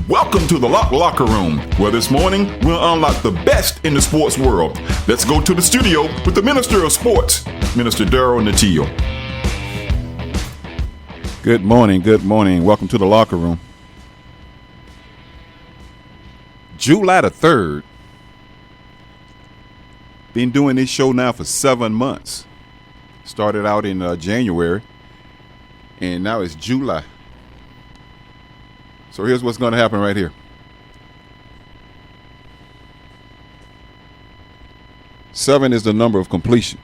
Welcome to the Locker Room, where this morning we'll unlock the best in the sports world. Let's go to the studio with the Minister of Sports, Minister Daryl Natil. Good morning. Welcome to the Locker Room. July the 3rd. Been doing this show now for 7 months. Started out in January, and now it's July. So here's what's going to happen right here. 7 is the number of completion.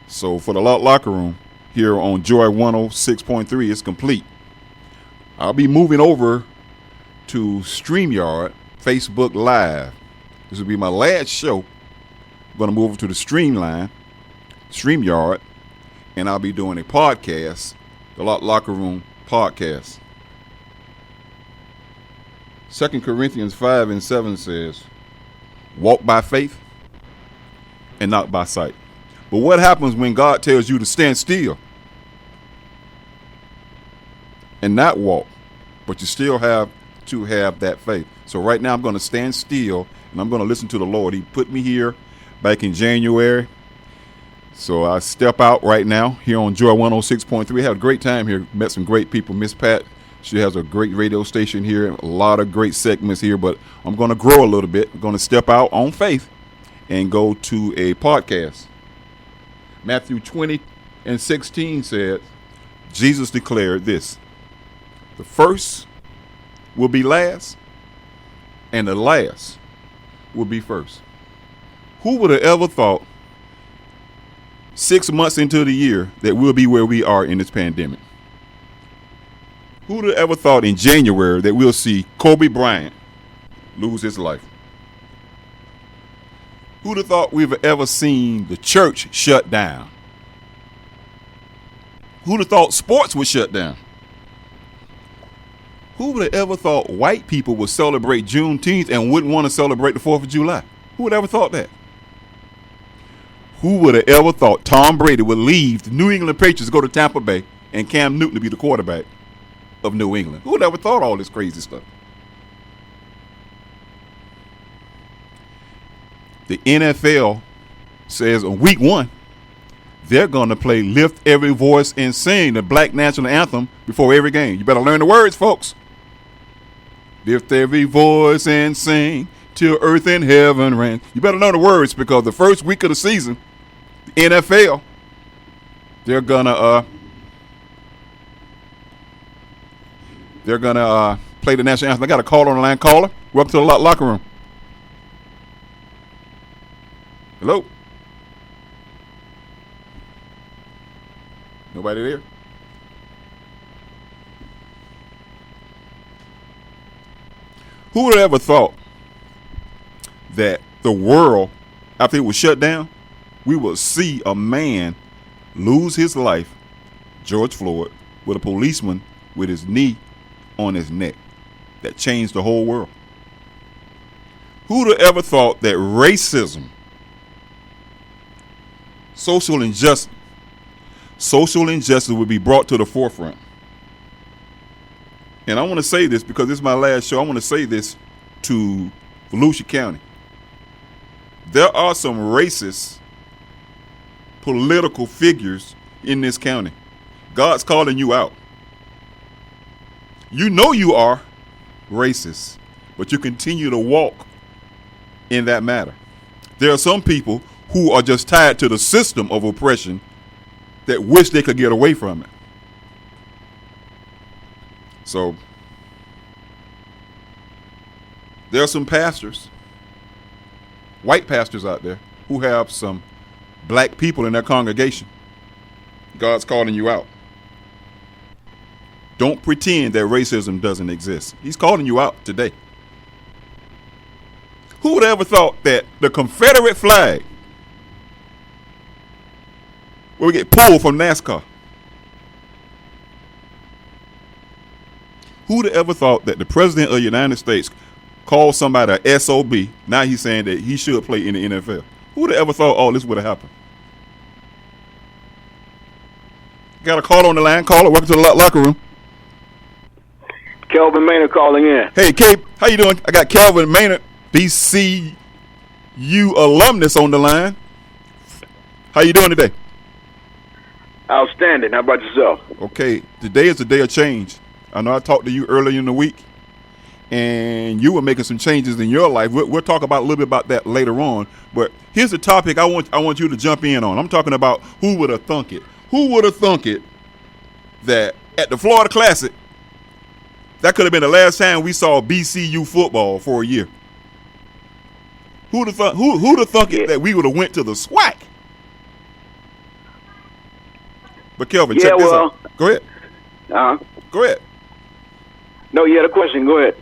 So for the Locker Room here on Joy 106.3, it's complete. I'll be moving over to StreamYard, Facebook Live. This will be my last show. I'm going to move over to the StreamYard, and I'll be doing a podcast, the Locker Room podcast. 2 Corinthians 5:7 says, walk by faith and not by sight. But what happens when God tells you to stand still and not walk, but you still have to have that faith? So right now I'm going to stand still and I'm going to listen to the Lord. He put me here back in January. So I step out right now here on Joy 106.3. I had a great time here. Met some great people. Miss Pat, she has a great radio station here, a lot of great segments here, but I'm going to grow a little bit. I'm going to step out on faith and go to a podcast. Matthew 20:16 said, Jesus declared this: the first will be last, and the last will be first. Who would have ever thought 6 months into the year that we'll be where we are in this pandemic? Who would have ever thought in January that we'll see Kobe Bryant lose his life? Who would have thought we've ever seen the church shut down? Who would have thought sports would shut down? Who would have ever thought white people would celebrate Juneteenth and wouldn't want to celebrate the 4th of July? Who would have ever thought that? Who would have ever thought Tom Brady would leave the New England Patriots, go to Tampa Bay, and Cam Newton to be the quarterback of New England? Who would have ever thought all this crazy stuff? The NFL says on week 1, they're going to play Lift Every Voice and Sing, the Black National Anthem, before every game. You better learn the words, folks. Lift every voice and sing till earth and heaven ring. You better know the words, because the first week of the season, the NFL, they're gonna play the national anthem. I got a caller on the line. Caller, welcome to the Locker Room. Hello. Nobody there? Who would have ever thought that the world, after it was shut down, we would see a man lose his life, George Floyd, with a policeman with his knee on his neck? That changed the whole world. Who would have ever thought that racism, social injustice would be brought to the forefront? And I want to say this because this is my last show. I want to say this to Volusia County. There are some racist political figures in this county. God's calling you out. You know you are racist, but you continue to walk in that matter. There are some people who are just tied to the system of oppression that wish they could get away from it. So there are some pastors, white pastors out there, who have some black people in their congregation. God's calling you out. Don't pretend that racism doesn't exist. He's calling you out today. Who would have ever thought that the Confederate flag will get pulled from NASCAR? Who would have ever thought that the President of the United States called somebody a SOB? Now he's saying that he should play in the NFL. Who would have ever thought all this would have happened? Got a call on the line. Caller, welcome to the Locker Room. Kelvin Maynard calling in. Hey, Cape, how you doing? I got Kelvin Maynard, BCU alumnus on the line. How you doing today? Outstanding. How about yourself? Okay, today is a day of change. I know I talked to you earlier in the week, and you were making some changes in your life. We'll talk about a little bit about that later on. But here's a topic I want you to jump in on. I'm talking about who would have thunk it. Who would have thunk it that at the Florida Classic, that could have been the last time we saw BCU football for a year. Who'd have thunk it that we would have went to the SWAC? But Kelvin, check this out. Go ahead. Go ahead. No, you had a question. Go ahead.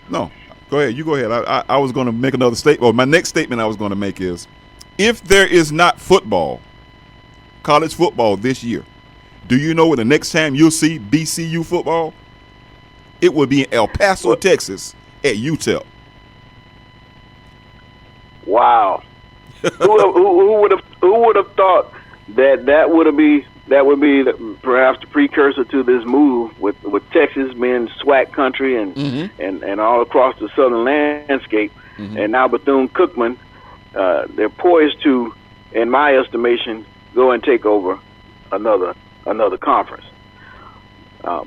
No, go ahead. You go ahead. I was going to make another statement. Well, my next statement I was going to make is, if there is not football, college football this year, do you know when the next time you'll see BCU football? It will be in El Paso, Texas, at UTEP. Wow. Who would have thought that would be perhaps the precursor to this move with Texas being SWAC country and all across the southern landscape, and now Bethune-Cookman, they're poised to, in my estimation, go and take over another conference.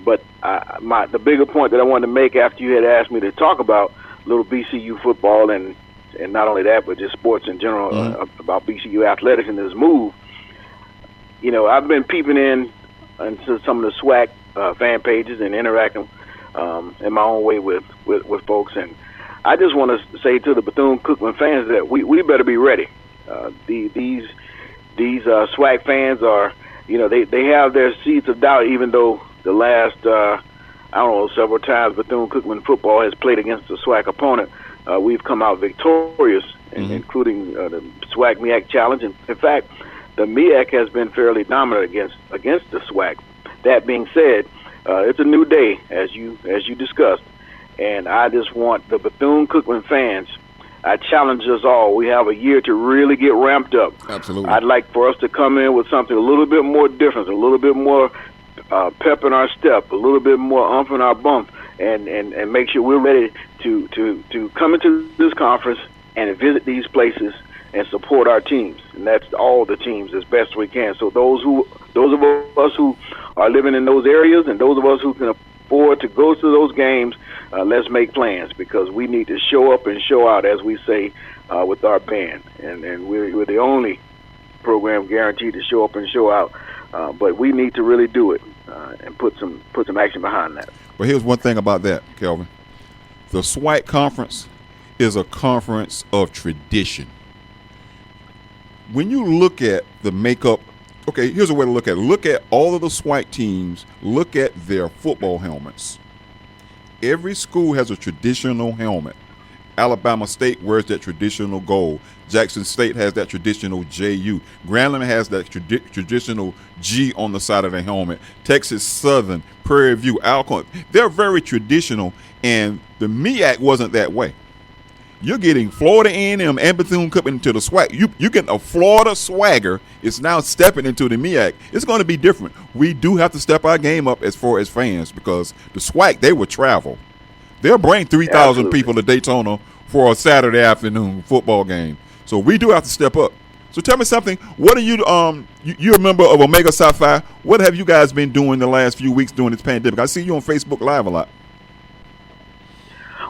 But the bigger point that I wanted to make after you had asked me to talk about little BCU football and not only that, but just sports in general, about BCU athletics and this move. You know, I've been peeping into some of the SWAC fan pages and interacting in my own way with folks, and I just want to say to the Bethune-Cookman fans that we better be ready. These SWAC fans are, you know, they have their seeds of doubt, even though the last several times Bethune-Cookman football has played against the SWAC opponent, we've come out victorious, including the SWAC MEAC Challenge. And in fact, the MEAC has been fairly dominant against the SWAC. That being said, it's a new day, as you discussed, and I just want the Bethune-Cookman fans, I challenge us all. We have a year to really get ramped up. Absolutely. I'd like for us to come in with something a little bit more different, a little bit more pep in our step, a little bit more umph in our bump, and make sure we're ready to come into this conference and visit these places and support our teams, and that's all the teams as best we can. So those of us who are living in those areas, and those of us who can afford to go to those games, let's make plans, because we need to show up and show out, as we say with our band, and we're the only program guaranteed to show up and show out, but we need to really do it and put some action behind that. Well, here's one thing about that, Kelvin. The SWAC conference is a conference of tradition. When you look at the makeup, okay, here's a way to look at it. Look at all of the SWAC teams. Look at their football helmets. Every school has a traditional helmet. Alabama State wears that traditional gold. Jackson State has that traditional JU. Grambling has that traditional G on the side of the helmet. Texas Southern, Prairie View, Alcorn, they're very traditional, and the MEAC wasn't that way. You're getting Florida A&M and Bethune-Cookman to the SWAC. You get a Florida swagger. It's now stepping into the MEAC. It's going to be different. We do have to step our game up as far as fans, because the SWAC, they will travel. They'll bring 3,000 people to Daytona for a Saturday afternoon football game. So we do have to step up. So tell me something. What are you're a member of Omega Psi Phi. What have you guys been doing the last few weeks during this pandemic? I see you on Facebook Live a lot.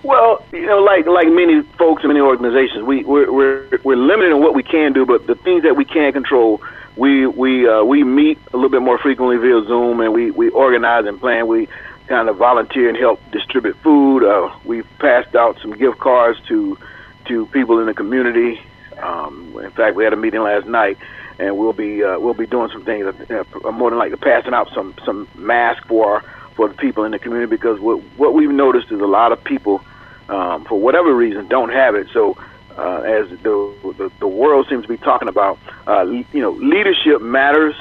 Well, you know, like many folks and many organizations, we're limited in what we can do, but the things that we can control, we meet a little bit more frequently via Zoom, and we organize and plan. We kind of volunteer and help distribute food. We've passed out some gift cards to people in the community. In fact, we had a meeting last night, and we'll be doing some things. More than likely passing out some masks for the people in the community, because what we've noticed is a lot of people, for whatever reason, don't have it. So as the world seems to be talking about, leadership matters,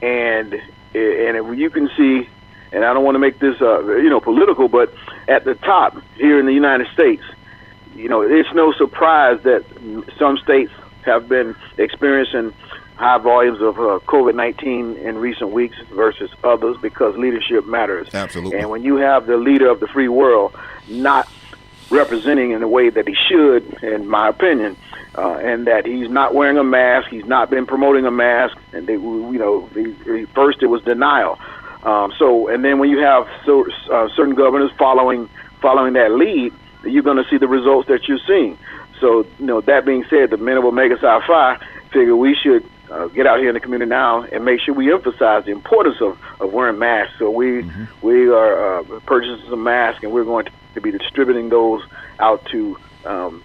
and if you can see, and I don't want to make this political, but at the top here in the United States, it's no surprise that some states have been experiencing high volumes of COVID-19 in recent weeks versus others, because leadership matters. Absolutely. And when you have the leader of the free world not representing in the way that he should, in my opinion, and that he's not wearing a mask, he's not been promoting a mask, and first it was denial. And then when you have certain governors following that lead, you're going to see the results that you're seeing. So, that being said, the men of Omega Psi Phi figure we should get out here in the community now and make sure we emphasize the importance of wearing masks. So we are purchasing some masks, and we're going to be distributing those out to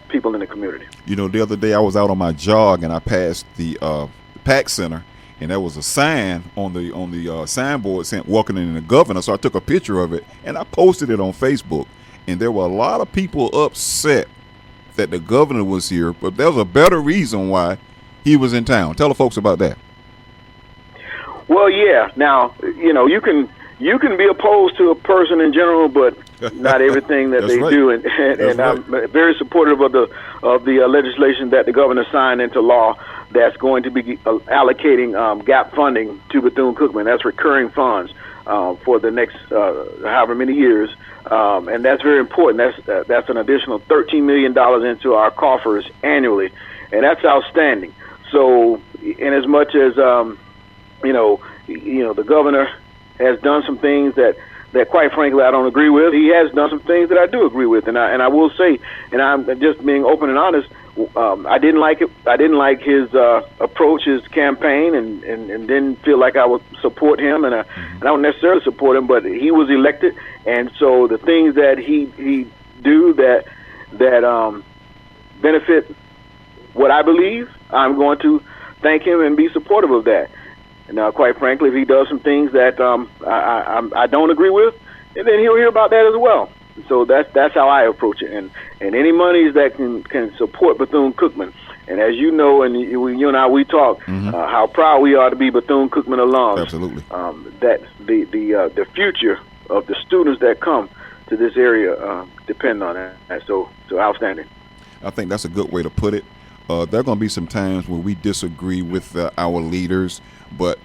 people in the community. The other day I was out on my jog and I passed the PAC Center, and there was a sign on the signboard saying welcoming the governor. So I took a picture of it and I posted it on Facebook, and there were a lot of people upset that the governor was here, but there was a better reason why he was in town. Tell the folks about that. Well, yeah. Now, you can be opposed to a person in general, but not everything that they right. do. And I'm very supportive of the legislation that the governor signed into law that's going to be allocating gap funding to Bethune-Cookman. That's recurring funds for the next however many years. And that's very important. That's an additional $13 million into our coffers annually, and that's outstanding. So, in as much as the governor has done some things that quite frankly I don't agree with, he has done some things that I do agree with, and I will say, and I'm just being open and honest, I didn't like it. I didn't like his approach, his campaign, and didn't feel like I would support him, and I don't necessarily support him, but he was elected, and so the things that he do that benefit what I believe, I'm going to thank him and be supportive of that. And quite frankly, if he does some things that I don't agree with, and then he'll hear about that as well. So that's how I approach it. And any monies that can support Bethune-Cookman, and as you know, and you and I, we talk how proud we are to be Bethune-Cookman alums. Absolutely. That the future of the students that come to this area depend on that. So outstanding. I think that's a good way to put it. There are going to be some times where we disagree with our leaders, but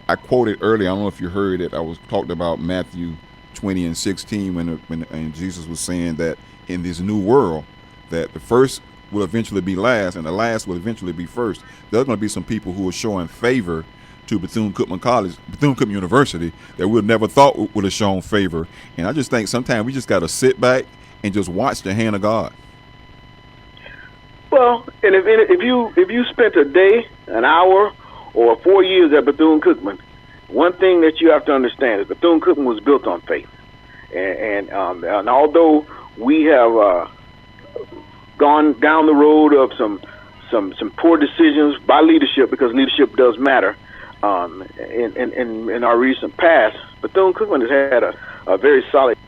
I quoted earlier, I don't know if you heard it, I was talking about Matthew 20:16 when Jesus was saying that in this new world that the first will eventually be last and the last will eventually be first. There are going to be some people who are showing favor to Bethune-Cookman College, Bethune-Cookman University, that we never thought would have shown favor. And I just think sometimes we just got to sit back and just watch the hand of God. Well, and if you spent a day, an hour, or 4 years at Bethune-Cookman, one thing that you have to understand is Bethune-Cookman was built on faith, and although we have gone down the road of some poor decisions by leadership, because leadership does matter, in our recent past, Bethune-Cookman has had a very solid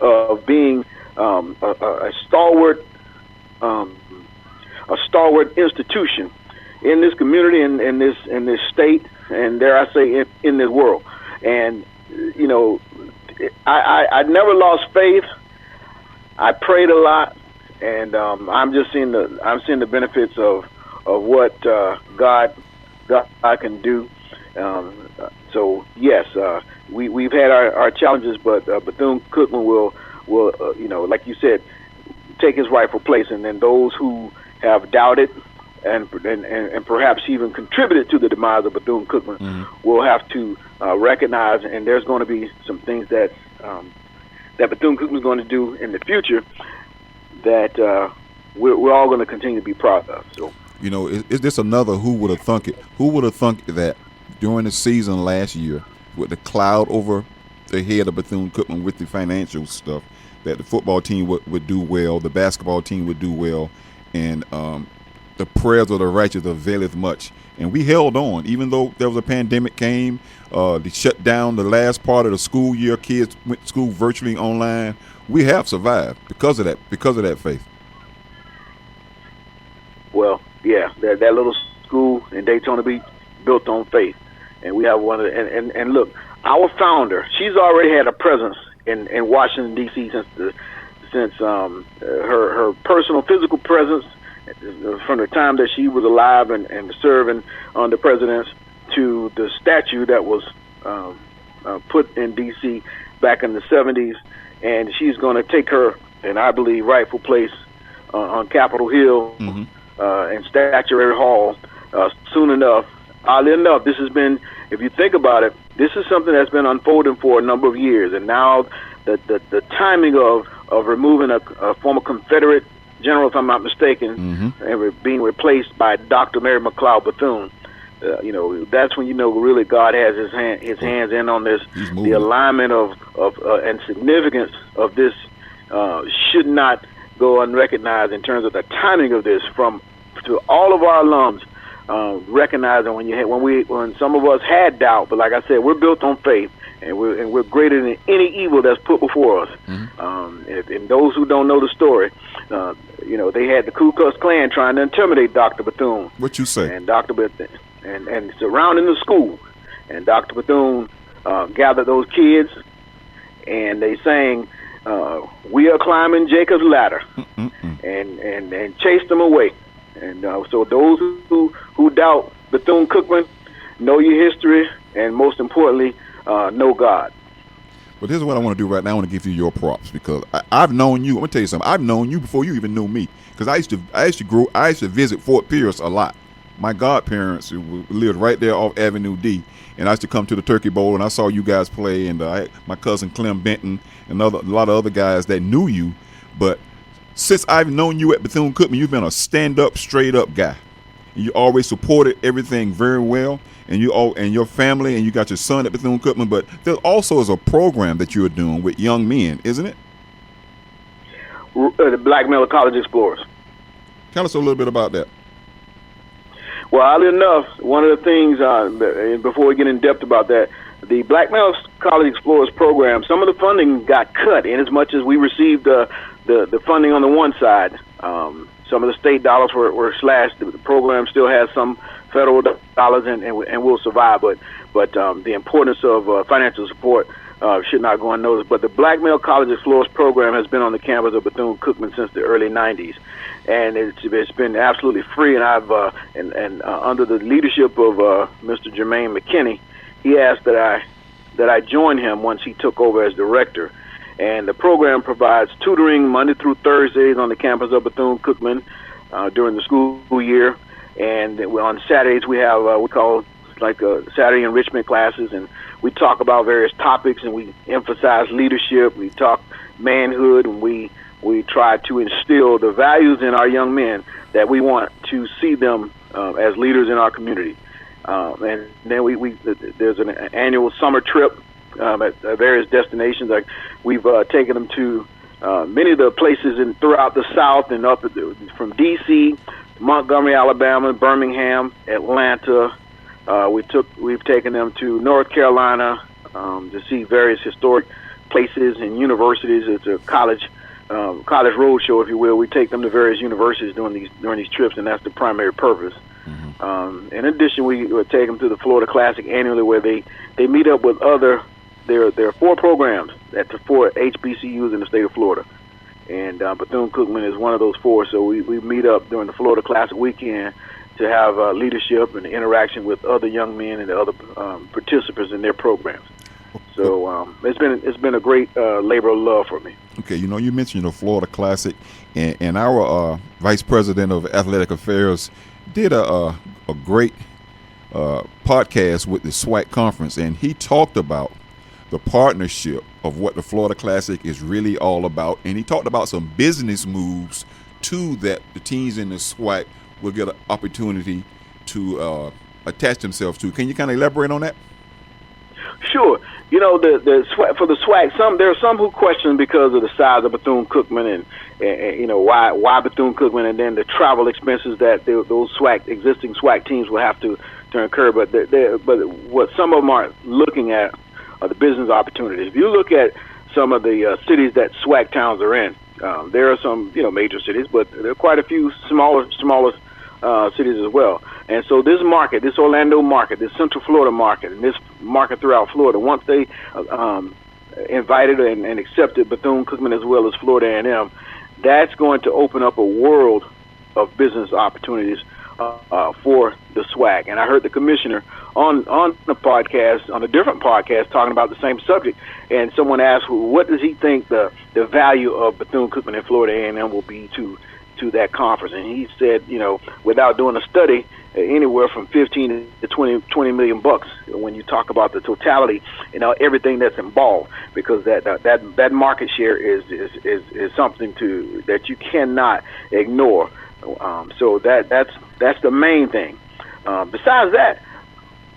of being a stalwart institution in this community, in this state, and dare I say in this world. And I never lost faith. I prayed a lot, and I'm seeing the benefits of what God can do. So yes, we've had our challenges, but Bethune-Cookman will like you said, take his rightful place, and then those who have doubted and perhaps even contributed to the demise of Bethune-Cookman will have to recognize, and there's going to be some things that Bethune-Cookman is going to do in the future that we're all going to continue to be proud of. So, is this another who would have thunk it? Who would have thunk that during the season last year, with the cloud over the head of Bethune-Cookman with the financial stuff, that the football team would do well, the basketball team would do well, and the prayers of the righteous availeth much. And we held on, even though there was a pandemic came, they shut down the last part of the school year, kids went to school virtually online. We have survived because of that faith. Well, yeah, that little school in Daytona Beach built on faith. And we have one of the, and look, our founder, she's already had a presence in Washington, D.C. since her personal physical presence from the time that she was alive and serving under presidents to the statue that was put in D.C. back in the 70s, and she's going to take her, and I believe, rightful place on Capitol Hill and Statuary Hall soon enough. Oddly enough, this has been, if you think about it, this is something that's been unfolding for a number of years, and now the timing of removing a former Confederate general, if I'm not mistaken, and being replaced by Dr. Mary McLeod Bethune. That's when really God has his hands in on this. The alignment of and significance of this should not go unrecognized in terms of the timing of this. To all of our alums, recognizing when some of us had doubt, but like I said, we're built on faith, and we're greater than any evil that's put before us. And those who don't know the story, they had the Ku Klux Klan trying to intimidate Dr. Bethune. What you say? And Dr. Bethune. And surrounding the school, and Dr. Bethune gathered those kids, and they sang, "We are climbing Jacob's ladder," and chased them away. And so those who doubt Bethune-Cookman, know your history, and most importantly, know God. But here's what I want to do right now. I want to give you your props, because I've known you. I'm gonna tell you something. I've known you before you even knew me, because I used to visit Fort Pierce a lot. My godparents lived right there off Avenue D, and I used to come to the Turkey Bowl, and I saw you guys play, and my cousin Clem Benton and a lot of other guys that knew you. But since I've known you at Bethune-Cookman, you've been a stand-up, straight-up guy. And you always supported everything very well, and your family, and you got your son at Bethune-Cookman. But there also is a program that you're doing with young men, isn't it? The Black Male College Explorers. Tell us a little bit about that. Well, oddly enough, one of the things, before we get in depth about that, the Black Male College Explorers program, some of the funding got cut in as much as we received the funding on the one side. Some of the state dollars were slashed. The program still has some federal dollars and will survive, but the importance of financial support should not go unnoticed. But the Black Male College Explorers program has been on the campus of Bethune-Cookman since the early 90s. And it's been absolutely free, and I've under the leadership of Mr. Jermaine McKinney, he asked that I join him once he took over as director. And the program provides tutoring Monday through Thursdays on the campus of Bethune-Cookman during the school year, and on Saturdays we have we call Saturday enrichment classes, and we talk about various topics, and we emphasize leadership. We talk manhood, and we try to instill the values in our young men that we want to see them as leaders in our community. And then there's an annual summer trip at various destinations. Like we've taken them to many of the places throughout the South and up from D.C., Montgomery, Alabama, Birmingham, Atlanta. We've taken them to North Carolina to see various historic places and universities. It's a college road show, if you will. We take them to various universities during these trips, and that's the primary purpose. In addition, we take them to the Florida Classic annually, where they meet up with there are 4 programs at the 4 HBCUs in the state of Florida, and Bethune-Cookman is one of those 4. So we meet up during the Florida Classic weekend to have leadership and interaction with other young men and the other participants in their programs. So it's been a great labor of love for me. Okay, you mentioned the Florida Classic, and our Vice President of Athletic Affairs did a great podcast with the SWAC conference, and he talked about the partnership of what the Florida Classic is really all about, and he talked about some business moves too that the teams in the SWAC will get an opportunity to attach themselves to. Can you kind of elaborate on that? Sure. The SWAC, for the SWAC, there are some who question because of the size of Bethune-Cookman and why Bethune-Cookman, and then the travel expenses that those existing SWAC teams will have to incur. But what some of them are looking at are the business opportunities. If you look at some of the cities that SWAC towns are in, there are some major cities, but there are quite a few smaller cities as well. And so this market, this Orlando market, this Central Florida market, and this market throughout Florida, once they invited and accepted Bethune-Cookman as well as Florida A&M, that's going to open up a world of business opportunities for the SWAC. And I heard the commissioner on the podcast, on a different podcast, talking about the same subject. And someone asked, well, what does he think the value of Bethune-Cookman and Florida A&M will be to that conference? And he said, without doing a study, anywhere from 15 to 20 million bucks when you talk about the totality and everything that's involved, because that market share is something that you cannot ignore. So that's the main thing. Besides that,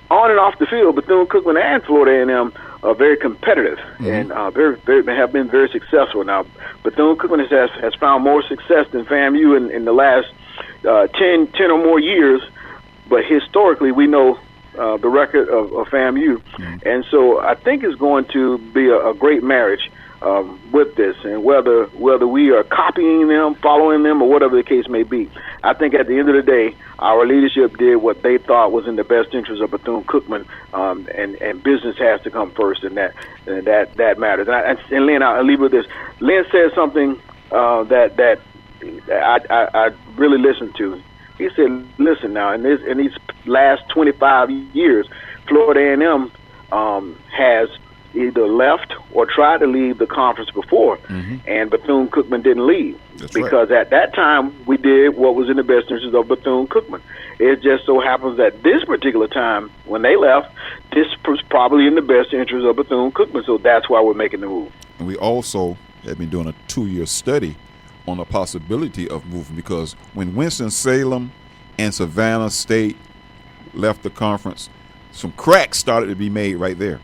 on and off the field, Bethune-Cookman and Florida A&M are very competitive and have been very successful. Now, Bethune-Cookman has found more success than FAMU in the last 10 or more years, but historically we know the record of FAMU. And so I think it's going to be a great marriage with this, and whether we are copying them, following them, or whatever the case may be, I think at the end of the day, our leadership did what they thought was in the best interest of Bethune-Cookman, and business has to come first, and that matters. And Lynn, I'll leave with this. Lynn said something that I really listened to. He said, "Listen now, in these last 25 years, Florida A&M has either left or tried to leave the conference before, and Bethune-Cookman didn't leave. That's because right. At that time we did what was in the best interest of Bethune-Cookman. It just so happens that this particular time when they left, this was probably in the best interest of Bethune-Cookman, so that's why we're making the move." And we also have been doing a 2-year study on the possibility of moving, because when Winston-Salem and Savannah State left the conference, some cracks started to be made right there.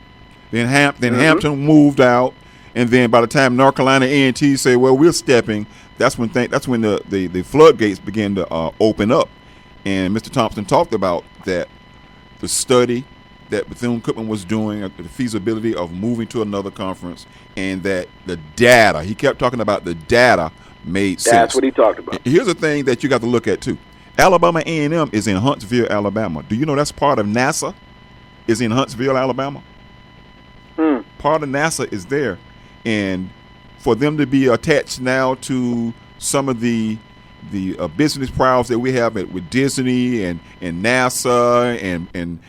Then Hampton moved out, and then by the time North Carolina A&T say, "Well, we're stepping," that's when the floodgates began to open up. And Mr. Thompson talked about that, the study that Bethune-Cookman was doing, the feasibility of moving to another conference, and that the data, he kept talking about the data made sense. That's what he talked about. Here's a thing that you got to look at too. Alabama A&M is in Huntsville, Alabama. Do you know that's part of NASA? Is in Huntsville, Alabama. Part of NASA is there, and for them to be attached now to some of the business prowess that we have with Disney and NASA and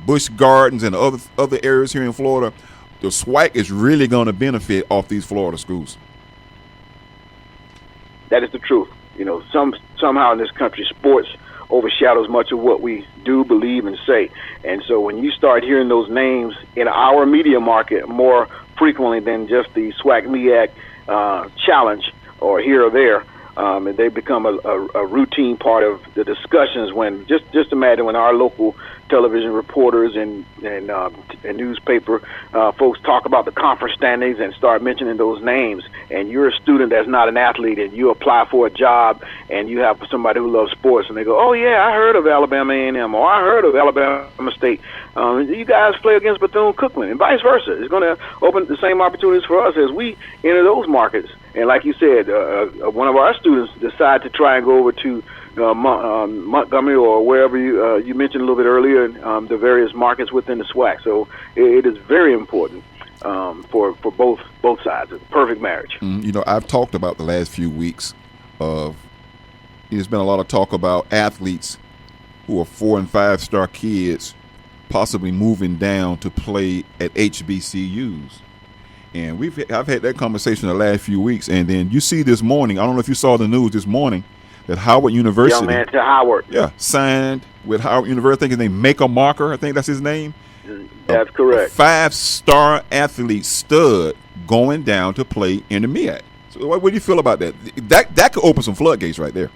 Busch Gardens and other areas here in Florida, the SWAC is really going to benefit off these Florida schools. That is the truth. Somehow in this country, sports overshadows much of what we do, believe, and say. And so when you start hearing those names in our media market more frequently than just the SWAC MEAC challenge or here or there, and they become a routine part of the discussions. When just imagine when our local television reporters and newspaper folks talk about the conference standings and start mentioning those names, and you're a student that's not an athlete, and you apply for a job, and you have somebody who loves sports, and they go, "Oh yeah, I heard of Alabama A&M, or I heard of Alabama State. You guys play against Bethune-Cookman," and vice versa. It's going to open the same opportunities for us as we enter those markets. And like you said, one of our students decided to try and go over to Montgomery or wherever you mentioned a little bit earlier, the various markets within the SWAC. So it is very important for both sides. It's a perfect marriage. I've talked about the last few weeks of, there's been a lot of talk about athletes who are 4- and 5-star kids possibly moving down to play at HBCUs. And I've had that conversation the last few weeks. And then you see this morning, I don't know if you saw the news this morning, that Howard University, Young man to Howard, signed with Howard University. I think his name Maker Marker. I think that's his name. That's correct. A 5-star athlete stud going down to play in the MEAC. So what do you feel about that? That could open some floodgates right there.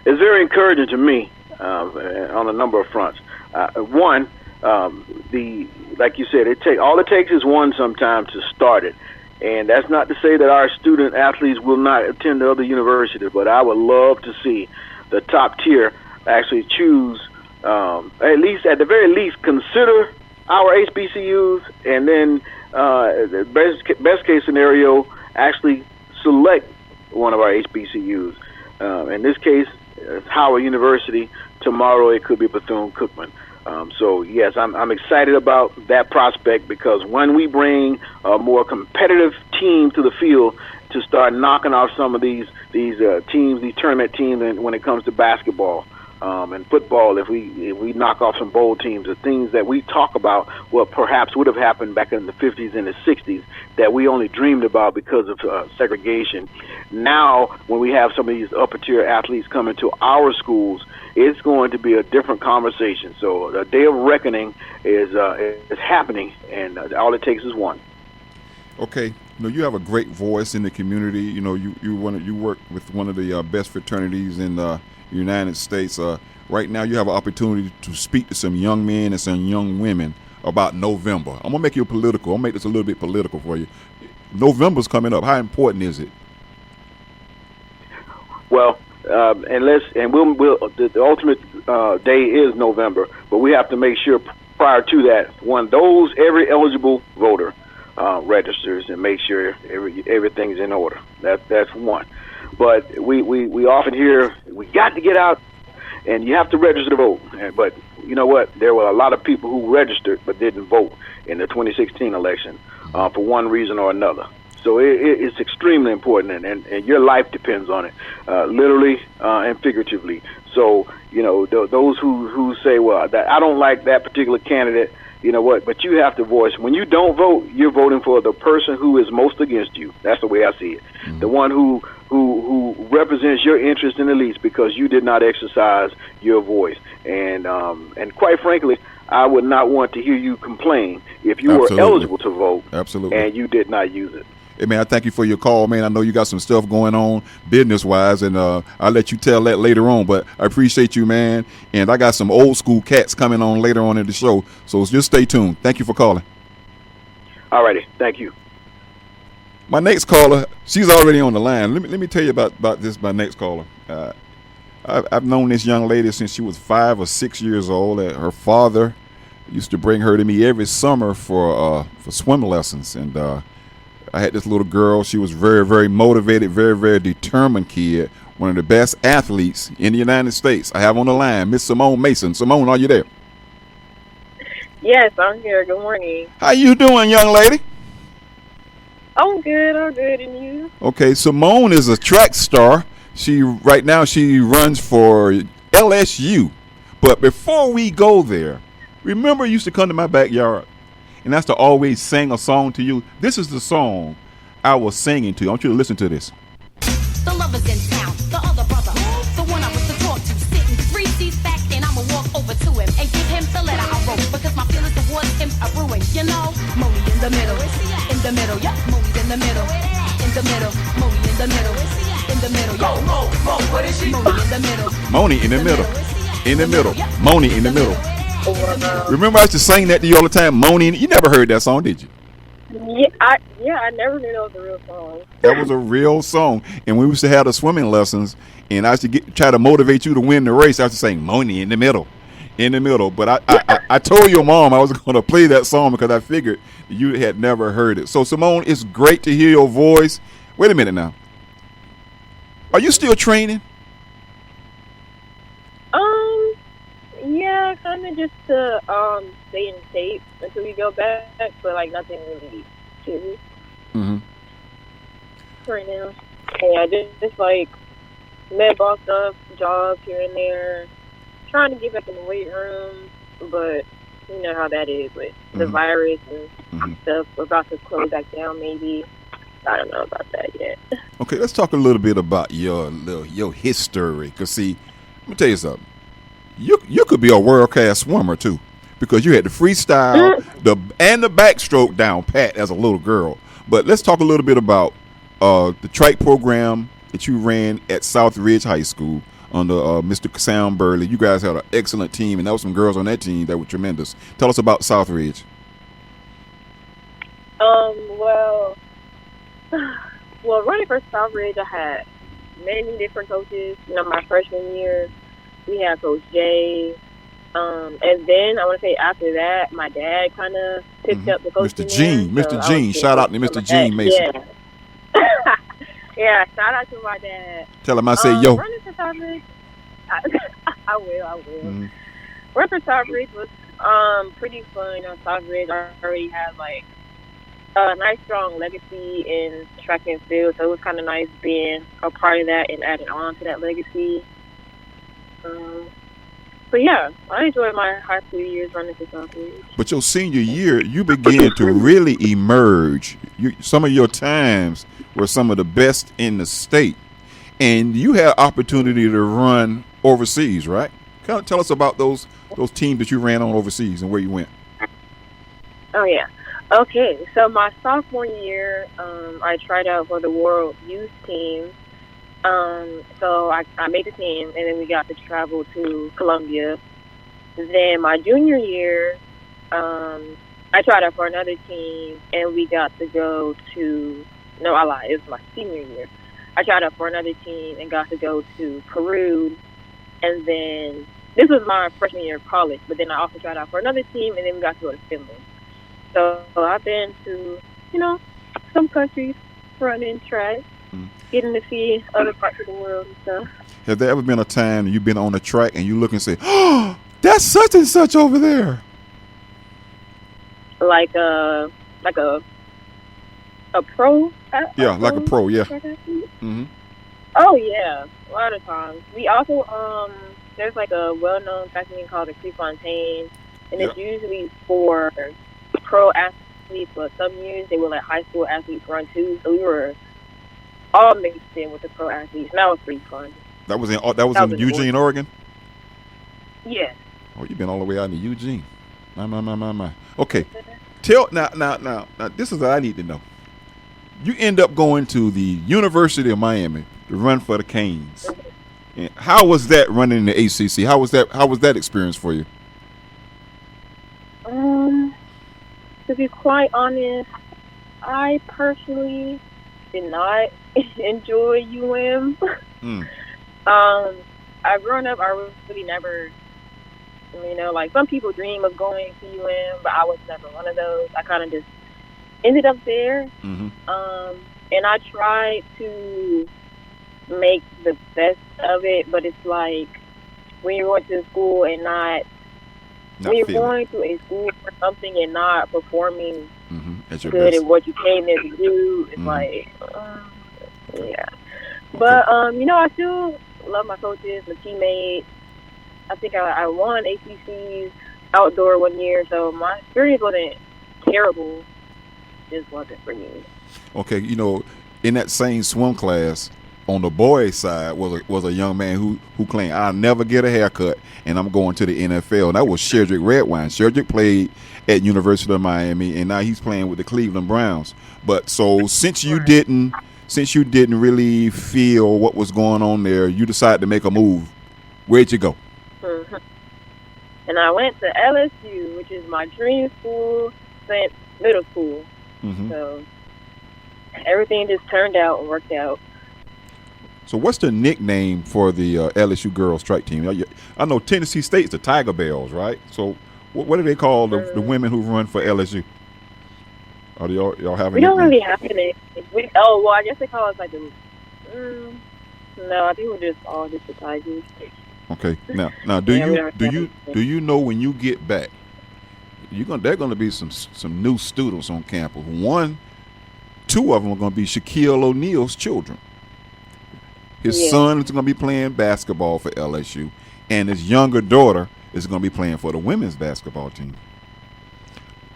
It's very encouraging to me on a number of fronts. One, like you said, all it takes is one sometimes to start it. And that's not to say that our student athletes will not attend other universities, but I would love to see the top tier actually choose, at the very least, consider our HBCUs, and then the best case scenario, actually select one of our HBCUs. In this case, it's Howard University. Tomorrow it could be Bethune-Cookman. So yes, I'm excited about that prospect, because when we bring a more competitive team to the field to start knocking off some of these teams, these tournament teams, and when it comes to basketball and football, if we knock off some bowl teams, the things that we talk about, what perhaps would have happened back in the 50s and the 60s that we only dreamed about because of segregation. Now, when we have some of these upper tier athletes coming to our schools, it's going to be a different conversation. So the day of reckoning is happening, and all it takes is one. Okay, you have a great voice in the community. You work with one of the best fraternities in the United States. Right now, you have an opportunity to speak to some young men and some young women about November. I'm gonna make you political. I'm gonna make this a little bit political for you. November's coming up. How important is it? Well, the ultimate day is November, but we have to make sure prior to that, every eligible voter registers and make sure everything's in order. That's one. But we often hear we got to get out and you have to register to vote. But you know what? There were a lot of people who registered but didn't vote in the 2016 election for one reason or another. So it's extremely important, and your life depends on it, literally and figuratively. So, those who say, well, I don't like that particular candidate, you know what, but you have to voice. When you don't vote, you're voting for the person who is most against you. That's the way I see it. Mm-hmm. The one who represents your interest in the least, because you did not exercise your voice. And quite frankly, I would not want to hear you complain if you were eligible to vote. Absolutely. And you did not use it. Hey, man, I thank you for your call, man. I know you got some stuff going on business-wise, and I'll let you tell that later on. But I appreciate you, man. And I got some old school cats coming on later on in the show, so just stay tuned. Thank you for calling. All righty. Thank you. My next caller, she's already on the line. Let me tell you about this, my next caller. I've known this young lady since she was 5 or 6 years old. Her father used to bring her to me every summer for swim lessons, and I had this little girl. She was very, very motivated, very, very determined kid, one of the best athletes in the United States. I have on the line Miss Simone Mason. Simone, are you there? Yes, I'm here. Good morning. How you doing, young lady? I'm good, and you? Okay, Simone is a track star. Right now she runs for LSU. But before we go there, remember you used to come to my backyard and that's to always sing a song to you. This is the song I was singing to you. I want you to listen to this. The lover's in town, the other brother, the one I was to talk to, sitting 3 seats back, and I'ma walk over to him and give him the letter I wrote, because my feelings towards him are ruined, Moni in the middle, yeah, Moni in the middle, in the middle, Moni in the middle, in the middle, yo, Mo, what is she? Moni in the middle, Moni in the middle, in the middle, Moni in the middle. Remember I used to sing that to you all the time, Moni. You never heard that song, did you? I never knew that was a real song. That was a real song. And we used to have the swimming lessons, and I used to try to motivate you to win the race. I used to sing Moni in the middle. But I told your mom I was going to play that song because I figured you had never heard it. So, Simone, it's great to hear your voice. Wait a minute now. Are you still training? Yeah, kind of just to stay in shape until we go back, but like nothing really serious. Mm-hmm. Right now. Yeah, just like med ball stuff, jobs here and there, trying to get back in the weight room, but you know how that is with the virus and stuff. We're about to close back down, maybe. I don't know about that yet. Okay, let's talk a little bit about your history. Because, see, let me tell you something. You could be a world-class swimmer, too, because you had the freestyle and the backstroke down pat as a little girl. But let's talk a little bit about the track program that you ran at South Ridge High School under Mr. Sam Burley. You guys had an excellent team, and there were some girls on that team that were tremendous. Tell us about South Ridge. Well, running for South Ridge, I had many different coaches. My freshman year, we had Coach Jay. And then I want to say after that, my dad kind of picked up the coaching. Mr. Gene. Shout out to Mr. Gene Mason. Yeah. Yeah, shout out to my dad. Tell him I say yo. Running for South Ridge, I will. Run for Southbridge was pretty fun. On Southbridge, I already had like a nice strong legacy in track and field, so it was kind of nice being a part of that and adding on to that legacy. But yeah, I enjoyed my high school years running for Southbridge. But your senior year, you began to really emerge. Some of your times were some of the best in the state, and you had opportunity to run overseas, right? Kind of tell us about those teams that you ran on overseas and where you went. Oh yeah. Okay, so my sophomore year, I tried out for the World Youth Team. So I made the team, and then we got to travel to Colombia. Then my junior year, I tried out for another team, and we got to go to, no, I lied, it was my senior year. I tried out for another team and got to go to Peru, and then this was my freshman year of college, but then I also tried out for another team, and then we got to go to Finland. So I've been to, some countries running track. Getting to see other parts of the world and stuff. Has there ever been a time you've been on the track and you look and say, "Oh, that's such and such over there"? Like a pro? Yeah, like a pro. Yeah. Mm-hmm. Oh yeah, a lot of times. We also there's like a well-known track meet called the Prefontaine, and it's usually for pro athletes. But some years they will let high school athletes run too. So we were all mixed in with the pro athletes. And that was pretty fun. That was in Eugene, Oregon? Yes. Oh, you've been all the way out in Eugene. My. Okay. Now, this is what I need to know. You end up going to the University of Miami to run for the Canes. And how was that running in the ACC? How was that experience for you? To be quite honest, I personally did not enjoy UM. I've grown up, I really never, like some people dream of going to UM, but I was never one of those. I kind of just ended up there. And I tried to make the best of it, but it's like when you're going to school and when you're going to a school for something and not performing good at what you came there to do, it's like, yeah. But, I still love my coaches, my teammates. I think I won ACC's outdoor one year, so my experience wasn't terrible. It just wasn't for me. Okay, in that same swim class, on the boys' side was a young man who claimed, "I'll never get a haircut, and I'm going to the NFL." And that was Shedrick Redwine. Shedrick played at University of Miami, and now he's playing with the Cleveland Browns. But so since you didn't really feel what was going on there, you decided to make a move. Where'd you go? And I went to LSU, which is my dream school since middle school. So everything just turned out and worked out. So what's the nickname for the LSU girls track team? I know Tennessee State's the Tiger Bells, right? So what do they call the women who run for LSU? Or do y'all have a We don't really have any. I guess they call us like the. No, I think we're all just the Tigers. Okay. Now, do you know when you get back, there are going to be some new students on campus. Two of them are going to be Shaquille O'Neal's children. His son is going to be playing basketball for LSU, and his younger daughter is going to be playing for the women's basketball team.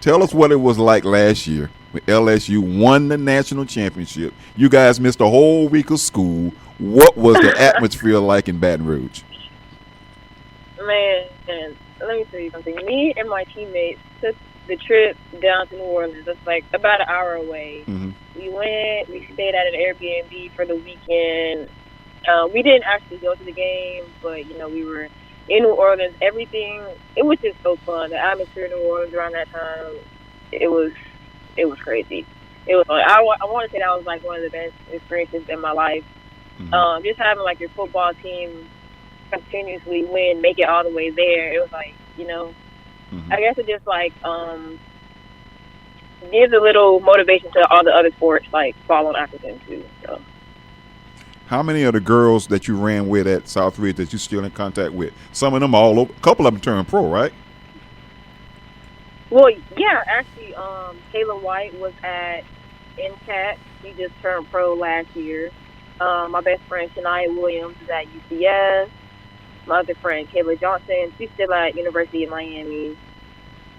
Tell us what it was like last year when LSU won the national championship. You guys missed a whole week of school. What was the atmosphere like in Baton Rouge? Man, let me tell you something. Me and my teammates took the trip down to New Orleans. It's like about an hour away. We went, we stayed at an Airbnb for the weekend. We didn't actually go to the game, but, we were in New Orleans. Everything, it was just so fun. The atmosphere in New Orleans around that time, it was crazy. It was like, I want to say that was like one of the best experiences in my life. Just having like your football team continuously win, make it all the way there. It was like, I guess it just like gives a little motivation to all the other sports like following after them too. So. How many of the girls that you ran with at Southridge that you still in contact with? Some of them all over. A couple of them turned pro, right? Well, yeah, actually, Kayla White was at NCAT. She just turned pro last year. My best friend, Shania Williams, is at UCS. My other friend, Kayla Johnson, she's still at University of Miami.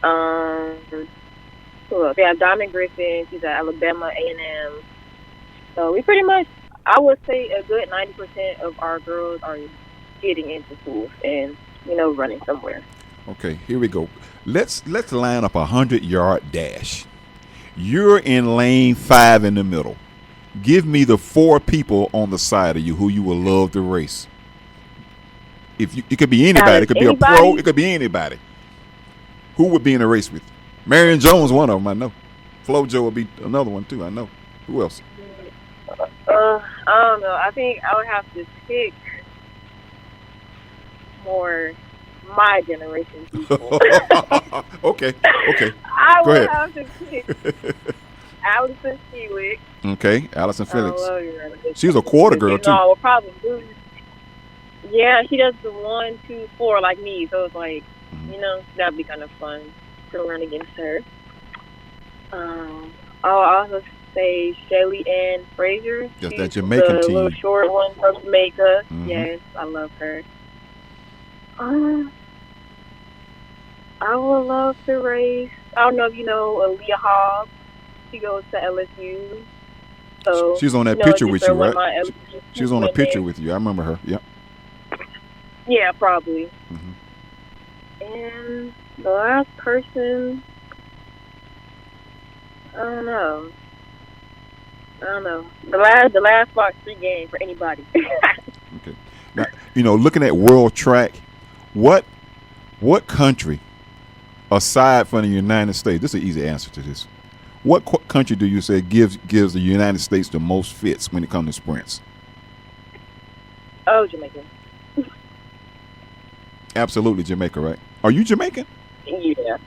Who else? We have Diamond Griffin. She's at Alabama A&M. So we pretty much, I would say a good 90% of our girls are getting into schools and, running somewhere. Okay, here we go. Let's line up a 100-yard dash. You're in lane 5 in the middle. Give me the 4 people on the side of you who you would love to race. It could be anybody. It could be a pro. It could be anybody. Who would be in a race with you? Marion Jones, one of them, I know. FloJo would be another one, too, I know. Who else? I don't know. I think I would have to pick more my generation people. Okay. I Go would ahead. have to pick Allison Stewick. Okay, Allison Felix. I love her. She's a quarter girl, too. No, we'll probably lose. Yeah, she does the 1, 2, 4 like me. So it's like, that'd be kind of fun to run against her. I'll also say Shelly Ann Frazier. Just She's that Jamaican the team. little short one from Jamaica. Mhm. Yes, I love her. I would love to race. I don't know if you know Aaliyah Hobbs. She goes to LSU. So She's on that it's picture just with her you, one of right? my LSU She was on a women. picture with you. I remember her. Yep. Yeah, probably. Mhm. And the last person, I don't know. The last box free game for anybody. Okay. Now, looking at world track, what country, aside from the United States, this is an easy answer to this. What country do you say gives the United States the most fits when it comes to sprints? Oh, Jamaica. Absolutely Jamaica, right? Are you Jamaican? Yeah.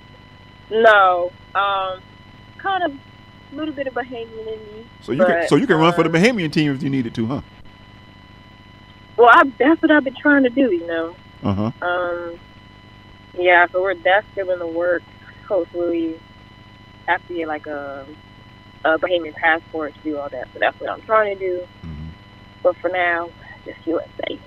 No. Kind of a little bit of Bahamian in me. So you can run for the Bahamian team if you needed to, huh? Well, that's what I've been trying to do, Uh-huh. Yeah, so that's still in the works. Hopefully, have to get like a Bahamian passport to do all that. So that's what I'm trying to do. Mhm. But for now, just USA.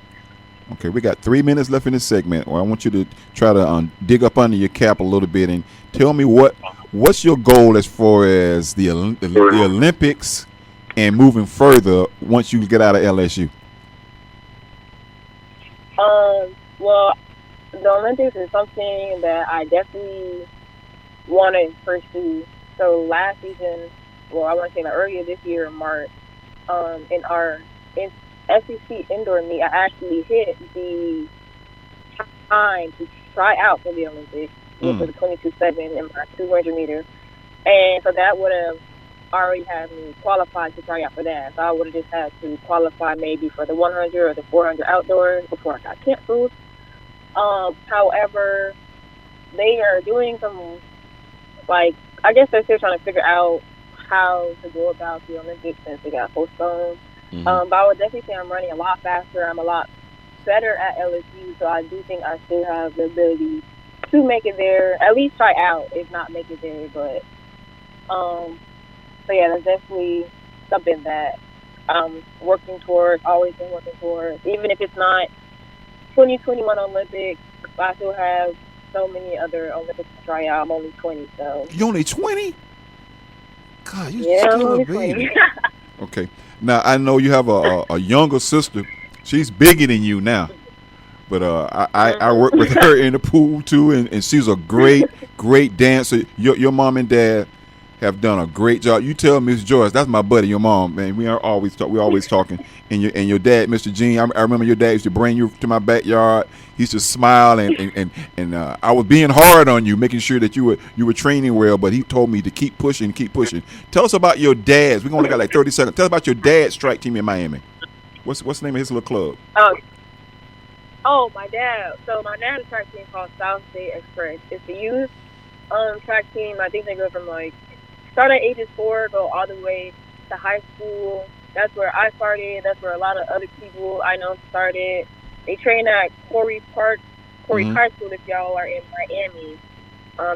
Okay, we got 3 minutes left in this segment. Well, I want you to try to dig up under your cap a little bit and tell me what's your goal as far as the Olympics and moving further once you get out of LSU. Well, the Olympics is something that I definitely want to pursue. So last season, well, I want to say earlier this year in March, in our SEC indoor meet, I actually hit the time to try out for the Olympics, which was a 22.7 in my 200 meter. And so that would have already had me qualified to try out for that. So I would have just had to qualify maybe for the 100 or the 400 outdoors before I got canceled. However, they are doing some, I guess they're still trying to figure out how to go about the Olympics since they got postponed. Mm-hmm. But I would definitely say I'm running a lot faster. I'm a lot better at LSU, so I do think I still have the ability to make it there, at least try out, if not make it there. But, so yeah, that's definitely something that I'm working towards, always been working towards. Even if it's not 2021 Olympics, I still have so many other Olympics to try out. I'm only 20, so. You only 20? God, you Yeah, I'm still only a baby. 20. Okay. Now, I know you have a younger sister. She's bigger than you now. But I work with her in the pool, too, and she's a great dancer. Your mom and dad have done a great job. You tell Miss Joyce, that's my buddy, your mom, man. We're always talking. And your dad, Mr. Gene, I remember your dad used to bring you to my backyard. He used to smile, and I was being hard on you, making sure that you were training well, but he told me to keep pushing. Tell us about your dad's. We only got like 30 seconds. Tell us about your dad's track team in Miami. What's the name of his little club? Oh, my dad. So my dad's track team called South State Express. It's a youth track team. I think they go from start at ages 4, go all the way to high school. That's where I started. That's where a lot of other people I know started. They train at Quarry Park, High School if y'all are in Miami.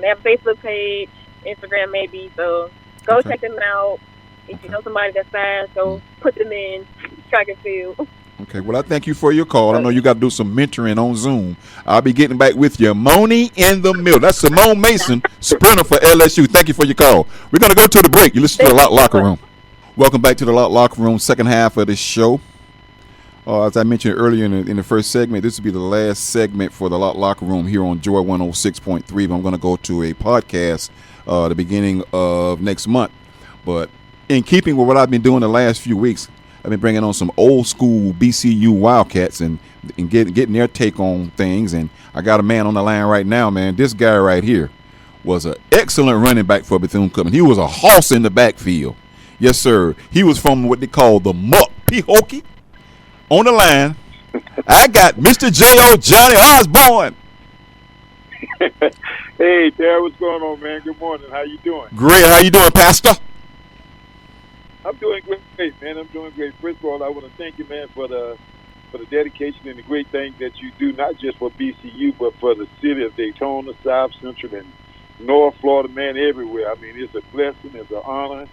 They have a Facebook page, Instagram maybe, so go check them out. If you know somebody that's fast, go put them in track and field. Okay, well, I thank you for your call. I know you got to do some mentoring on Zoom. I'll be getting back with you. Moni in the middle. That's Simone Mason, sprinter for LSU. Thank you for your call. We're going to go to the break. You listen to the Locker Room. Welcome back to the Locker Room, second half of the show. As I mentioned earlier in the first segment, this will be the last segment for the Locker Room here on Joy 106.3. I'm going to go to a podcast the beginning of next month. But in keeping with what I've been doing the last few weeks, I've been bringing on some old school BCU Wildcats and getting their take on things. And I got a man on the line right now, man. This guy right here was an excellent running back for Bethune-Cookman. He was a horse in the backfield. Yes, sir. He was from what they call the Muck Pehokee. On the line, I got Mr. J.O. Johnny Osborne. Hey, Dad, what's going on, man? Good morning. How you doing? Great. How you doing, Pastor? I'm doing great, man. I'm doing great. First of all, I want to thank you, man, for the dedication and the great things that you do, not just for BCU, but for the city of Daytona, South Central, and North Florida, man, everywhere. I mean, it's a blessing, it's an honor,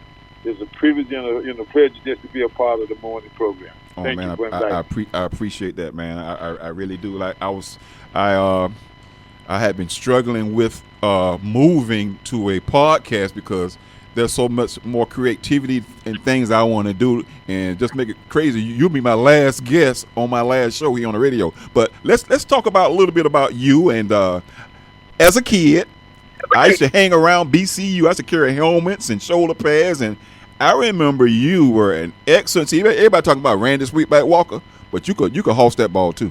it's a privilege, and a pleasure just to be a part of the morning program. Oh, thank man, you. I appreciate that, man. I really do. Like I had been struggling with moving to a podcast because there's so much more creativity and things I want to do, and just make it crazy. You'll be my last guest on my last show here on the radio. But let's talk about a little bit about you. And as a kid, I used to hang around BCU. I used to carry helmets and shoulder pads, and I remember you were an excellent. See, everybody talking about Randy Sweetback Walker, but you could host that ball too.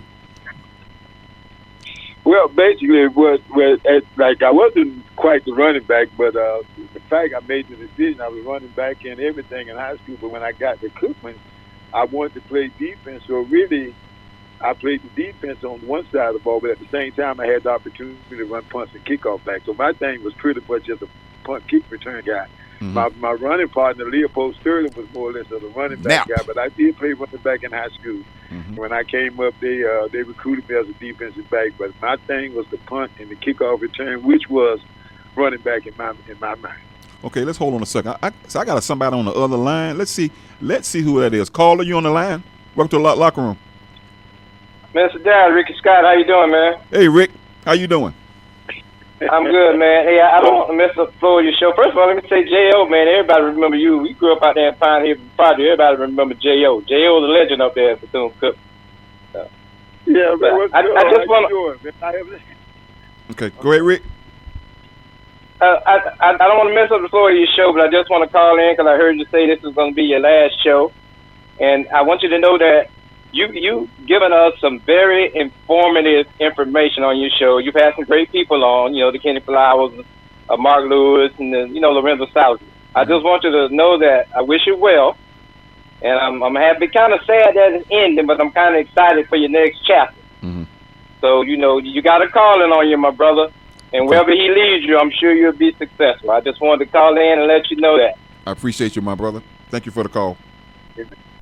Well, basically, like I wasn't quite the running back, but the fact I made the decision, I was running back and everything in high school. But when I got to Cookman, I wanted to play defense. So really, I played the defense on one side of the ball, but at the same time, I had the opportunity to run punts and kickoff back. So my thing was pretty much just a punt kick return guy. Mm-hmm. My running partner, Leopold Sterling, was more or less of a running back guy, but I did play running back in high school. Mm-hmm. When I came up, they recruited me as a defensive back, but my thing was the punt and the kickoff return, which was running back in my mind. Okay, let's hold on a second. So I got somebody on the other line. Let's see who that is. Caller, you on the line? Welcome to the Locker Room. Mr. Dad, Ricky Scott, how you doing, man? Hey, Rick, how you doing? I'm good, man. Hey, I don't want to mess up the flow of your show. First of all, let me say J.O., man. Everybody remember you. We grew up out there in Pine Haven Project. Everybody remember J.O. J.O. the legend up there at Bethune-Cookman. Yeah, man. I just want to... Okay, go ahead, Rick. I don't want to mess up the flow of your show, but I just want to call in because I heard you say this is going to be your last show. And I want you to know that You've given us some very informative information on your show. You've had some great people on, the Kenny Flowers, Mark Lewis, and Lorenzo Southey. I just want you to know that I wish you well, and I'm happy, kind of sad that it's ending, but I'm kind of excited for your next chapter. Mm-hmm. So, you got a calling on you, my brother, and wherever he leads you, I'm sure you'll be successful. I just wanted to call in and let you know that. I appreciate you, my brother. Thank you for the call.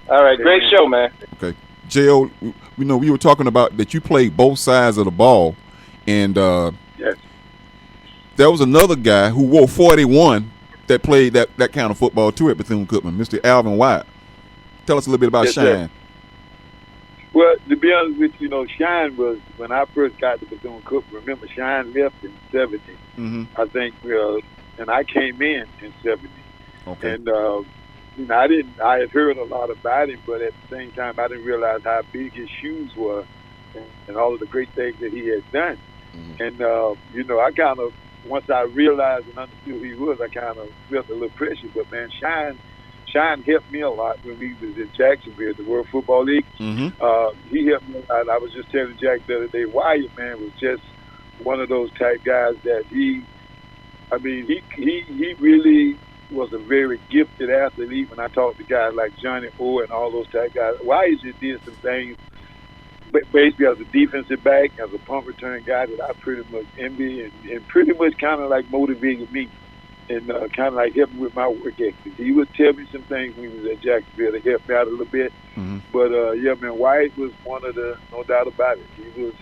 All right, great show, man. Okay. J.O., we were talking about that you played both sides of the ball, and yes. There was another guy who wore 41 that played that kind of football too at Bethune-Cookman, Mr. Alvin White. Tell us a little bit about Shine. Yes. Well, to be honest with you, Shine was, when I first got to Bethune-Cookman, remember Shine left in 70, I think, and I came in 70. Okay. And, I had heard a lot about him, but at the same time, I didn't realize how big his shoes were and all of the great things that he had done. Mm-hmm. And, I kind of, once I realized and understood who he was, I kind of felt a little pressure. But, man, Shine helped me a lot when we was in Jacksonville, the World Football League. Mm-hmm. He helped me a lot. I was just telling Jack the other day, Wyatt, man, was just one of those type guys that he really was a very gifted athlete. When I talked to guys like Johnny Orr and all those type guys, Wyatt just did some things basically as a defensive back, as a punt return guy that I pretty much envy and pretty much kind of like motivated me and kind of like help me with my work ethic. He would tell me some things when he was at Jacksonville to help me out a little bit. Mm-hmm. But yeah, man, White was one of the, no doubt about it. He was.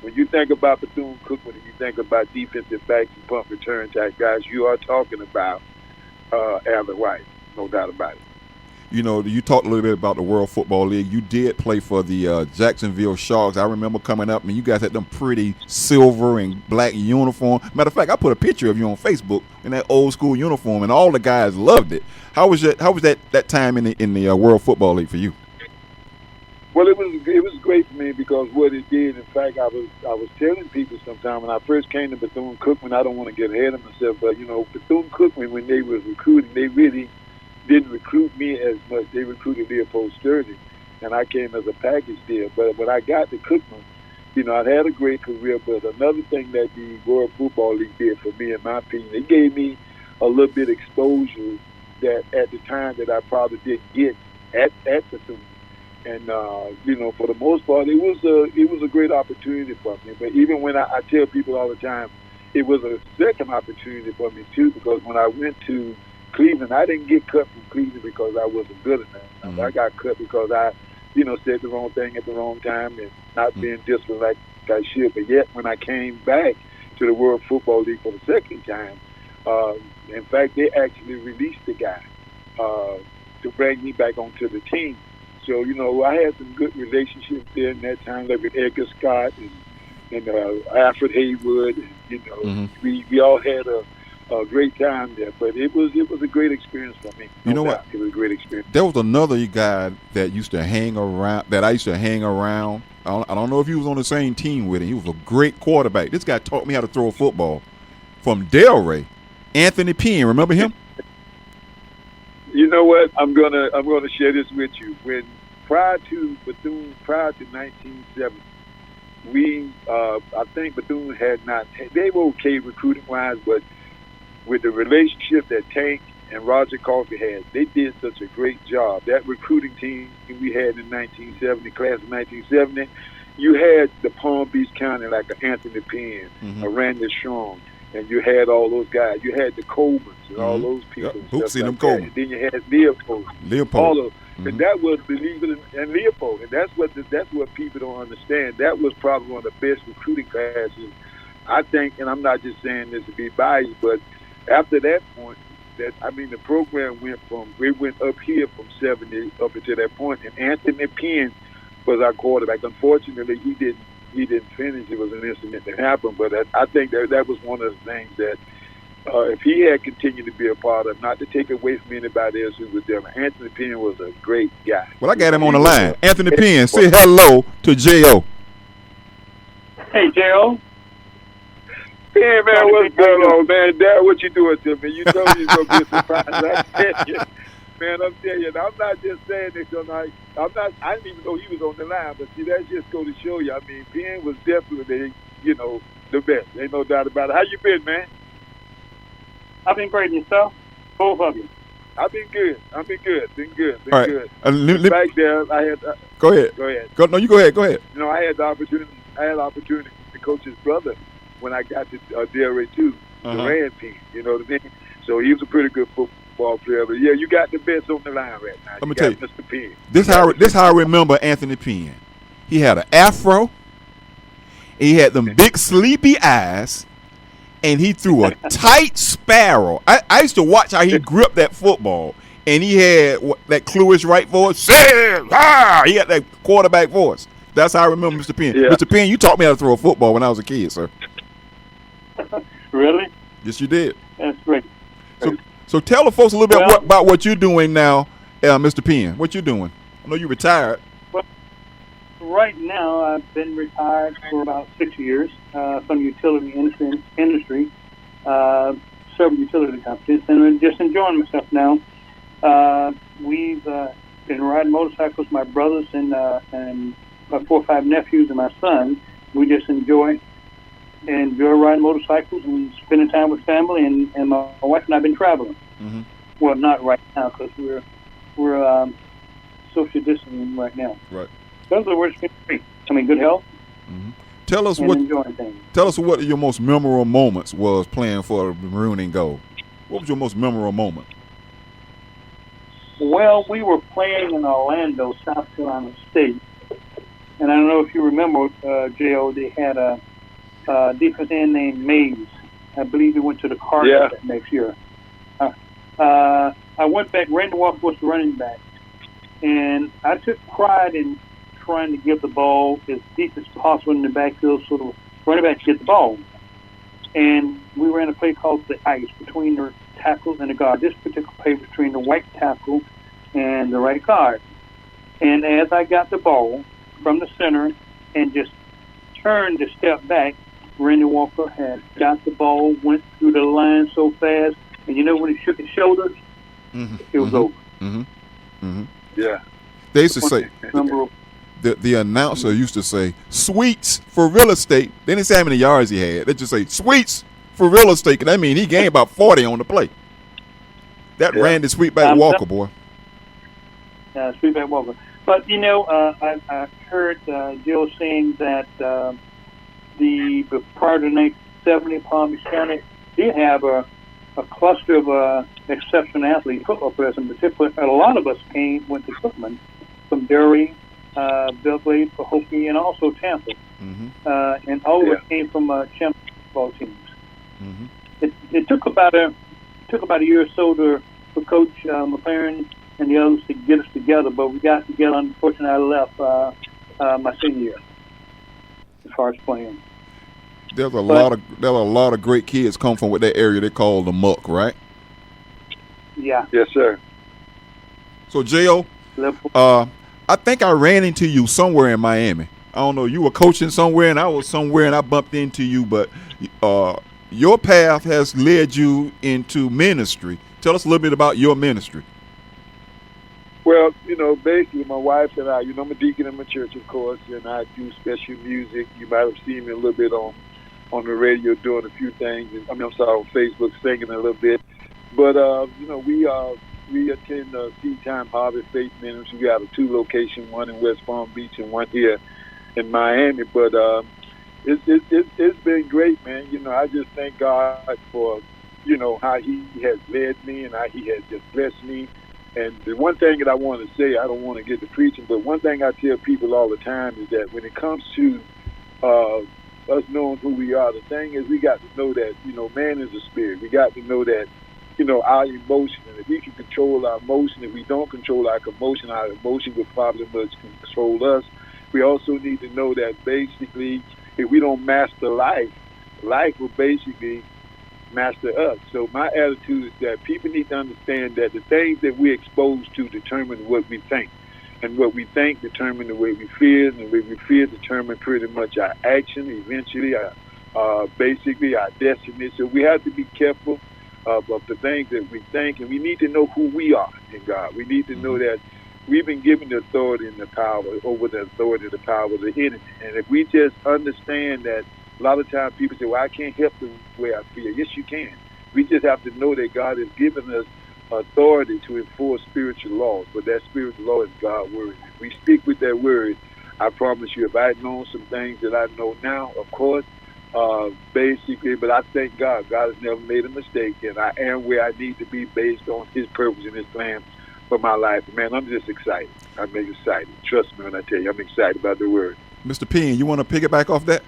When you think about Bethune-Cookman, and you think about defensive backs and punt return type guys, you are talking about Allen White, no doubt about it. You know, you talked a little bit about the World Football League. You did play for the Jacksonville Sharks. I remember coming up, and you guys had them pretty silver and black uniform. Matter of fact, I put a picture of you on Facebook in that old school uniform, and all the guys loved it. How was that time in the World Football League for you? Well, it was great for me because what it did. In fact, I was telling people sometime when I first came to Bethune-Cookman. I don't want to get ahead of myself, but you know, Bethune-Cookman, when they was recruiting, they really didn't recruit me as much. They recruited Leopold Sturdy, and I came as a package deal. But when I got to Cookman, you know, I'd had a great career. But another thing that the World Football League did for me, in my opinion, it gave me a little bit of exposure that at the time that I probably didn't get at Bethune. And you know, for the most part, it was a great opportunity for me. But even when I tell people all the time, it was a second opportunity for me too, because when I went to Cleveland, I didn't get cut from Cleveland because I wasn't good enough. Mm-hmm. I got cut because I, you know, said the wrong thing at the wrong time and not being disciplined like I should. But yet, when I came back to the World Football League for the second time, in fact, they actually released the guy to bring me back onto the team. So, you know, I had some good relationships there in that time, like with Edgar Scott and Alfred Haywood. And, you know, Mm-hmm. we all had a great time there. But it was a great experience for me. You know what? It was a great experience. There was another guy that used to hang around, that I used to hang around. I don't know if he was on the same team with him. He was a great quarterback. This guy taught me how to throw a football from Delray. Anthony Penn, remember him? You know what? I'm gonna share this with you. When prior to 1970, I think Bethune had not. They were okay recruiting wise, but with the relationship that Tank and Roger Coffey had, they did such a great job. That recruiting team we had in 1970, class of 1970, you had the Palm Beach County like a Anthony Penn, a Randy Strong. And you had all those guys. You had the Colemans and all those people. Yep. Bootsy and them like Coleman. And then you had Leopold. All of Mm-hmm. And that was, believe it, and Leopold. And that's what people don't understand. That was probably one of the best recruiting classes, I think. And I'm not just saying this to be biased, but after that point, the program went up here from 70 up until that point. And Anthony Penn was our quarterback. Unfortunately, he didn't finish. It was an incident that happened, but I think that was one of the things that if he had continued to be a part of, not to take away from anybody else who was there, Anthony Penn was a great guy. Well, I got him on the line. Anthony Penn, say hello to J.O. Hey, J.O. Hey, man, what's going on, man? Dad, what you doing to me? You told me you was going to be a surprise. I tell you. Man, I'm telling you, I'm not just saying this tonight. I didn't even know he was on the line, but see, that's just go to show you. I mean, Penn was definitely, the best. Ain't no doubt about it. How you been, man? I've been great, and yourself? Both of you. I've been good. Been good. All right. Good. Back there, I had. Go ahead. Go ahead. No, you go ahead. Go ahead. I had the opportunity. To coach his brother when I got to Delray too, Duran Penn. You know what I mean? So he was a pretty good football player. But yeah, you got the best on the line right now. Let me tell you, Mr. Penn. This how I remember Anthony Penn. He had an afro. He had them big sleepy eyes. And he threw a tight sparrow. I used to watch how he gripped that football. And he had that Cluish right voice. He had that quarterback voice. That's how I remember Mr. Penn. Yeah. Mr. Penn, you taught me how to throw a football when I was a kid, sir. Really? Yes, you did. That's great. So tell the folks a little bit about what you're doing now, Mr. Penn. What you doing? I know you retired. Well, right now, I've been retired for about 6 years from the utility industry, several utility companies, and I'm just enjoying myself now. We've been riding motorcycles, my brothers and my 4 or 5 nephews and my son. We just enjoy riding motorcycles and spending time with family, and my wife and I have been traveling. Mm-hmm. Well, not right now because we're social distancing right now. Right. Those are the words been great. I mean, good health. Mm-hmm. Tell us and enjoying things. Tell us what your most memorable moments was playing for the Maroon and Gold. What was your most memorable moment? Well, we were playing in Orlando, South Carolina State, and I don't know if you remember, J.O., they had a defensive end named Mays. I believe he went to the Cardinals that next year. I went back. Randy Walker was the running back, and I took pride in trying to get the ball as deep as possible in the backfield so the running back could get the ball. And we ran a play called the ice between the tackle and the guard. This particular play between the right tackle and the right guard. And as I got the ball from the center and just turned to step back, Randy Walker had got the ball, went through the line so fast, and you know when he shook his shoulders, it was over. Yeah. They used to say, the announcer used to say, "Sweets for real estate." They didn't say how many yards he had. They just say, "Sweets for real estate." And I mean, he gained about 40 on the play. That Randy Sweetback Walker, boy. Sweetback Walker. But, you know, I heard Jill saying that prior to 1970, Palm Beach County did have a cluster of exceptional athletes, football players in particular. And a lot of us went to Cookman from Derry, Belgrade, Pahokee, and also Tampa. And all of us came from champion football teams. It took about a year or so for Coach McLaren and the others to get us together, but we got together. Unfortunately, I left my senior year as far as playing. There's a lot of great kids come from what that area they call the Muck, right? Yeah. Yes, sir. So, J.O., I think I ran into you somewhere in Miami. I don't know. You were coaching somewhere, and I was somewhere, and I bumped into you. But your path has led you into ministry. Tell us a little bit about your ministry. Well, you know, basically, my wife and I, you know, I'm a deacon in my church, of course, and I do special music. You might have seen me a little bit on the radio doing a few things. On Facebook singing a little bit. But, you know, we attend Seed Time Harvest Faith Ministry. We have 2 locations, one in West Palm Beach and one here in Miami. But it's been great, man. You know, I just thank God for, you know, how he has led me and how he has just blessed me. And the one thing that I want to say, I don't want to get to preaching, but one thing I tell people all the time is that when it comes to us knowing who we are, the thing is we got to know that, you know, man is a spirit. We got to know that, you know, our emotion, and if we can control our emotion, if we don't control our emotion will probably much control us. We also need to know that basically if we don't master life will basically master us. So my attitude is that people need to understand that the things that we're exposed to determine what we think. And what we think determine the way we feel, and the way we feel determine pretty much our action, eventually, basically our destiny. So we have to be careful of the things that we think, and we need to know who we are in God. We need to know that we've been given the authority and the power over the authority and the power of the enemy. And if we just understand that, a lot of times people say, well, I can't help the way I feel. Yes, you can. We just have to know that God has given us authority to enforce spiritual laws, but that spiritual law is God's word. If we stick with that word, I promise you, if I had known some things that I know now, of course, basically, but I thank God. God has never made a mistake, and I am where I need to be based on his purpose and his plan for my life. Man, I'm just excited. I'm excited. Trust me when I tell you, I'm excited about the word. Mr. P, you want to piggyback off that?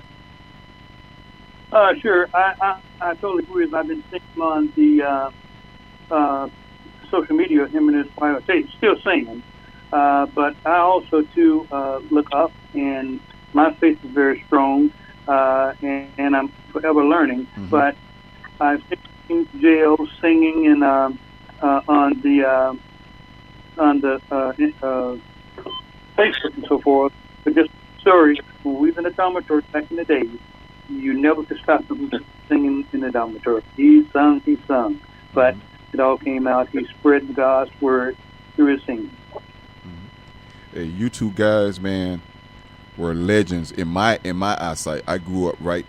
Sure. I totally agree. I've been thinking on the social media, him and his wife, still singing. But I also, too, look up, and my faith is very strong, and I'm forever learning. But I've seen J.O. singing and on the Facebook and so forth. But just sorry, when we was in the dormitory back in the day, you never could stop him singing in the dormitory. He sung. But it all came out. He spread God's word through his singing. Hey, you two guys, man, were legends in my eyesight. I grew up right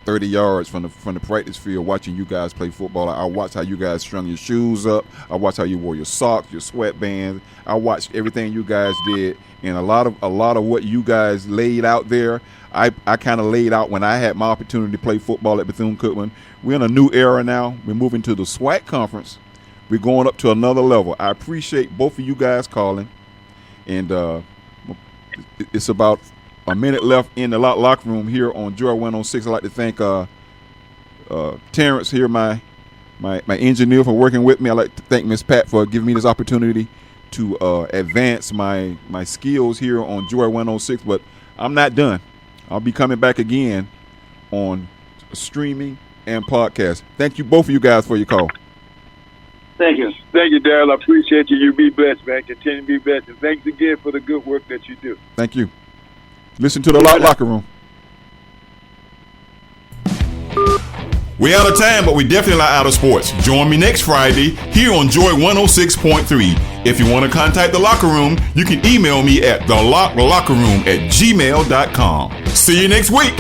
30 yards from the practice field watching you guys play football. I watched how you guys strung your shoes up. I watched how you wore your socks, your sweatbands. I watched everything you guys did, and a lot of what you guys laid out there, I kind of laid out when I had my opportunity to play football at Bethune-Cookman. We're in a new era now. We're moving to the SWAC conference. We're going up to another level. I appreciate both of you guys calling, and it's about a minute left in the locker room here on Joy 106. I'd like to thank Terrence here, my engineer, for working with me. I'd like to thank Miss Pat for giving me this opportunity to advance my skills here on Joy 106. But I'm not done. I'll be coming back again on streaming and podcast. Thank you, both of you guys, for your call. Thank you. Thank you, Daryl. I appreciate you. You be blessed, man. Continue to be blessed. And thanks again for the good work that you do. Thank you. Listen to the locker room. We're out of time, but we definitely not out of sports. Join me next Friday here on Joy 106.3. If you want to contact the locker room, you can email me at thelockerroom@gmail.com. See you next week.